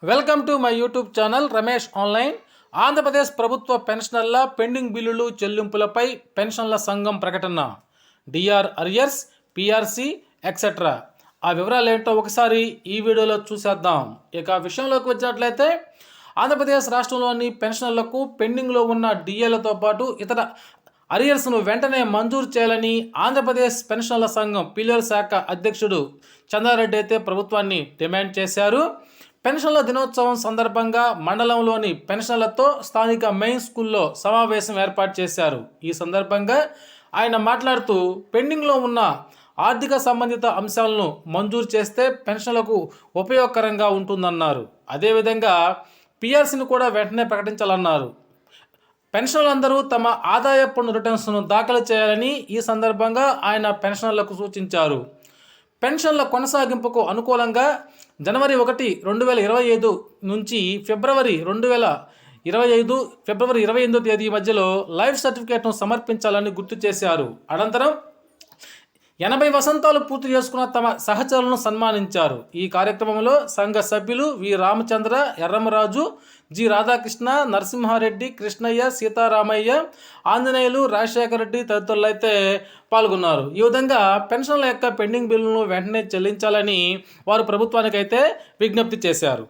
Welcome to my YouTube channel Ramesh online. Andhra Pradesh ప్రభుత్వ పెన్షనర్ల pending బిల్లులు చెల్లింపులపై పెన్షన్ల సంఘం ప్రకటన. DR arrears, PRC etcetera. ఆ వివరాలు ఏంటో ఒకసారి ఈ వీడియోలో చూసేద్దాం. ఇక విషయంలోకి వచ్చినట్లయితే ఆంధ్రప్రదేశ్ రాష్ట్రంలోని పెన్షనర్లకు పెండింగ్లో ఉన్న డిఏలతో పాటు ఇతర అరియర్స్ను వెంటనే మంజూరు చేయాలని ఆంధ్రప్రదేశ్ పెన్షనర్ల సంఘం పిల్లల శాఖ అధ్యక్షుడు చంద్రారెడ్డి అయితే ప్రభుత్వాన్ని డిమాండ్ చేశారు. పెన్షన్ల దినోత్సవం సందర్భంగా మండలంలోని పెన్షన్లతో స్థానిక మెయిన్ స్కూల్లో సమావేశం ఏర్పాటు చేశారు. ఈ సందర్భంగా ఆయన మాట్లాడుతూ పెండింగ్లో ఉన్న ఆర్థిక సంబంధిత అంశాలను మంజూరు చేస్తే పెన్షన్లకు ఉపయోగకరంగా ఉంటుందన్నారు. అదేవిధంగా పిఆర్సీని కూడా వెంటనే ప్రకటించాలన్నారు. పెన్షనర్లందరూ తమ ఆదాయ పన్ను రిటర్న్స్ను దాఖలు చేయాలని ఈ సందర్భంగా ఆయన పెన్షనర్లకు సూచించారు. పెన్షన్ల కొనసాగింపుకు అనుకూలంగా జనవరి 1, 2025 నుంచి ఫిబ్రవరి 28వ తేదీ మధ్యలో లైఫ్ సర్టిఫికేట్ను సమర్పించాలని గుర్తు చేశారు. అనంతరం 80 వసంతాలు పూర్తి చేసుకున్న తమ సహచరులను సన్మానించారు. ఈ కార్యక్రమంలో సంఘ సభ్యులు వి రామచంద్ర, ఎర్రమరాజు, జి రాధాకృష్ణ, నరసింహారెడ్డి, కృష్ణయ్య, సీతారామయ్య, ఆంజనేయులు, రాజశేఖర రెడ్డి తదితరులు అయితే పాల్గొన్నారు. ఈ విధంగా పెన్షన్ల యొక్క పెండింగ్ బిల్లులను వెంటనే చెల్లించాలని వారు ప్రభుత్వానికైతే విజ్ఞప్తి చేశారు.